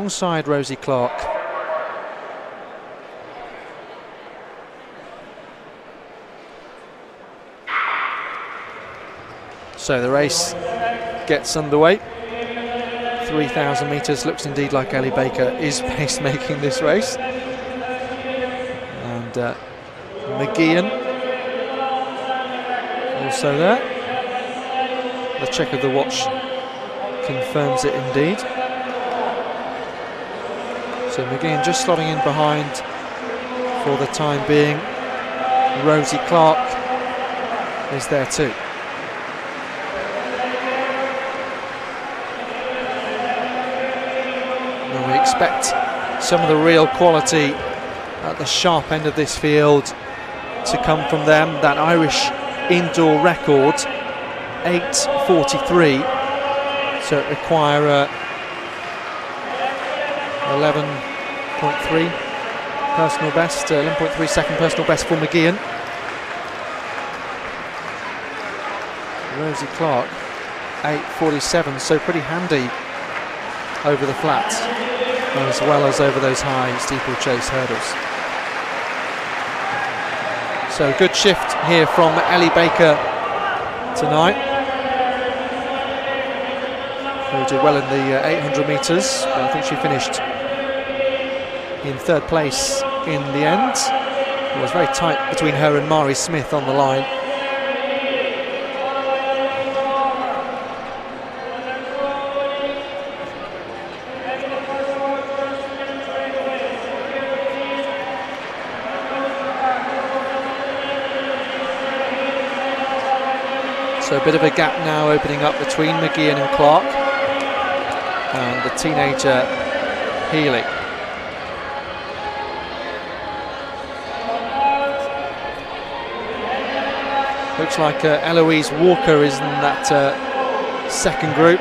alongside Rosie Clark. So the race gets underway. 3,000 metres, looks indeed like Ellie Baker is pacemaking this race. And McGeehan also there. The check of the watch confirms it indeed. So McGeehan just slotting in behind for the time being. Rosie Clark is there too. And we expect some of the real quality at the sharp end of this field to come from them. That Irish indoor record, 8:43, so it require 11.3 personal best, 11.3 second personal best for McGeehan. Rosie Clark, 8:47, so pretty handy over the flat, as well as over those high steeplechase hurdles. So good shift here from Ellie Baker tonight, who did well in the 800 metres, but I think she finished in third place in the end. It was very tight between her and Mari Smith on the line. So a bit of a gap now opening up between McGeehan and Clark and the teenager Healy. Looks like Eloise Walker is in that second group.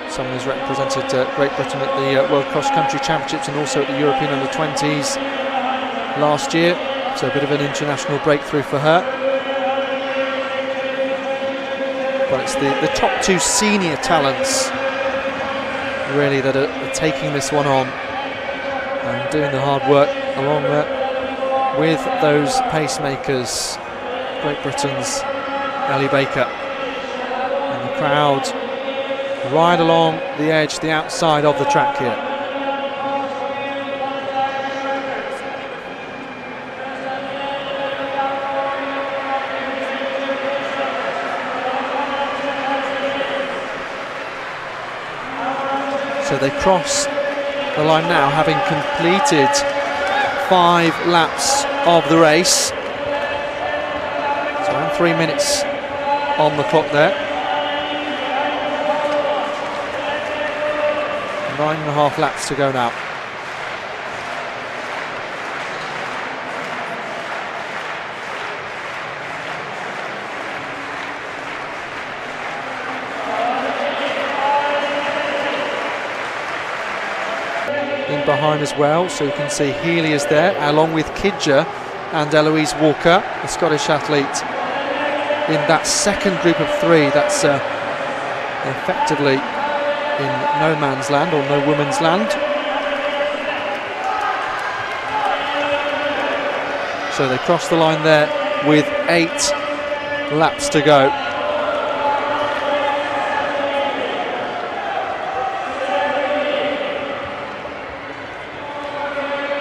Someone who's represented Great Britain at the World Cross Country Championships and also at the European Under-20s last year. So a bit of an international breakthrough for her. But it's the top two senior talents really that are taking this one on and doing the hard work along with those pacemakers. Great Britain's Ellie Baker. And the crowd right along the edge, the outside of the track here. So they cross the line now, having completed 5 laps of the race. So around 3 minutes on the clock there. 9.5 laps to go now. In behind as well, so you can see Healy is there, along with Kidger and Eloise Walker, the Scottish athlete, in that second group of 3. That's effectively in no man's land or no woman's land. So they cross the line there with 8 laps to go.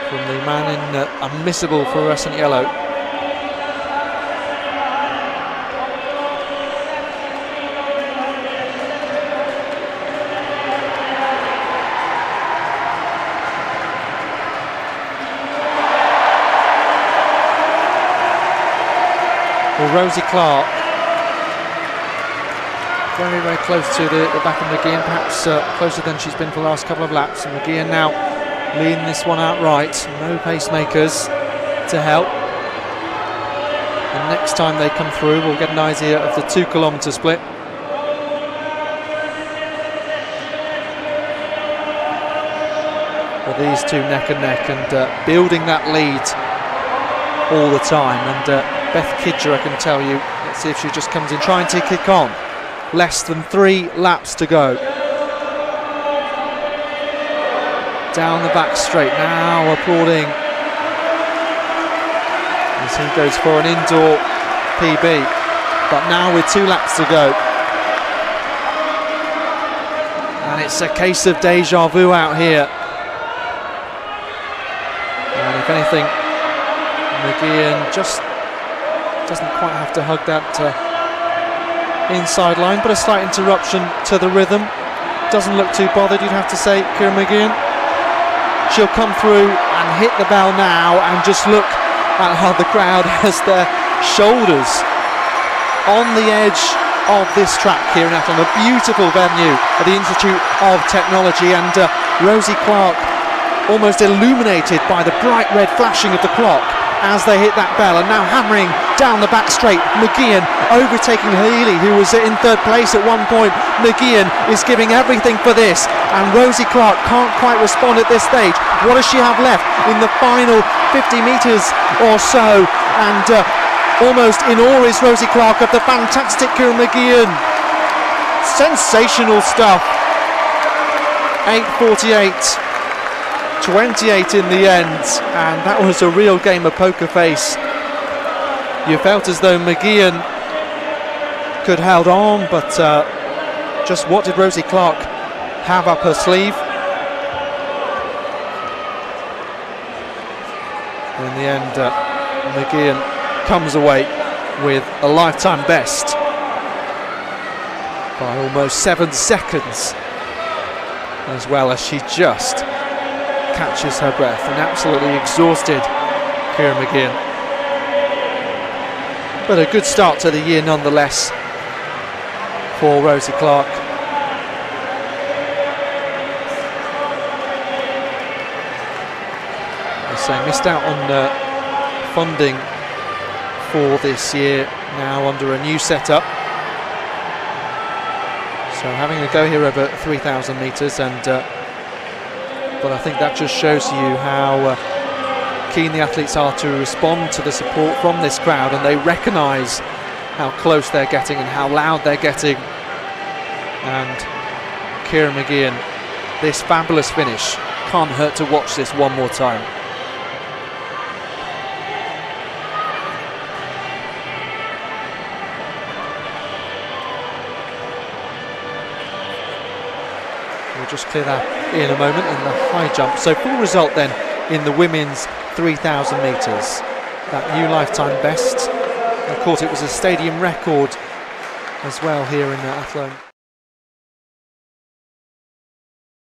From the man in unmissable fluorescent yellow. Well, Rosie Clark very, very close to the back of McGeehan, perhaps closer than she's been for the last couple of laps. And McGeehan now leading this one outright. No pacemakers to help. And next time they come through, we'll get an idea of the 2 kilometre split. But these two neck and neck and building that lead all the time. And Beth Kidger, I can tell you. Let's see if she just comes in trying to kick on. Less than 3 laps to go. Down the back straight, now applauding as he goes for an indoor PB, but now with 2 laps to go. And it's a case of deja vu out here. And if anything, McGeehan just doesn't quite have to hug that inside line, but a slight interruption to the rhythm. Doesn't look too bothered, you'd have to say, Kieran McGeehan. She'll come through and hit the bell now, and just look at how the crowd has their shoulders on the edge of this track here in Athlone, a beautiful venue at the Institute of Technology, and Rosie Clark almost illuminated by the bright red flashing of the clock as they hit that bell, and now hammering down the back straight. McGeehan overtaking Healy, who was in 3rd place at one point. McGeehan is giving everything for this, and Rosie Clark can't quite respond at this stage. What does she have left in the final 50 metres or so? And almost in awe is Rosie Clark of the fantastic Kieran McGeehan. Sensational stuff. 8:48. 28 in the end, and that was a real game of poker face. You felt as though McGeehan could held on, but just what did Rosie Clark have up her sleeve? In the end, McGeehan comes away with a lifetime best by almost 7 seconds, as well as she just catches her breath. An absolutely exhausted Kieran McGeehan, but a good start to the year nonetheless for Rosie Clark. I say, missed out on funding for this year, now under a new setup, so having a go here over 3,000 metres, and but I think that just shows you how keen the athletes are to respond to the support from this crowd, and they recognise how close they're getting and how loud they're getting. And Kieran McGeehan, this fabulous finish, can't hurt to watch this one more time. We'll just clear that in a moment in the high jump. So full result then in the women's 3,000 metres. That new lifetime best. Of course, it was a stadium record as well here in Athlone.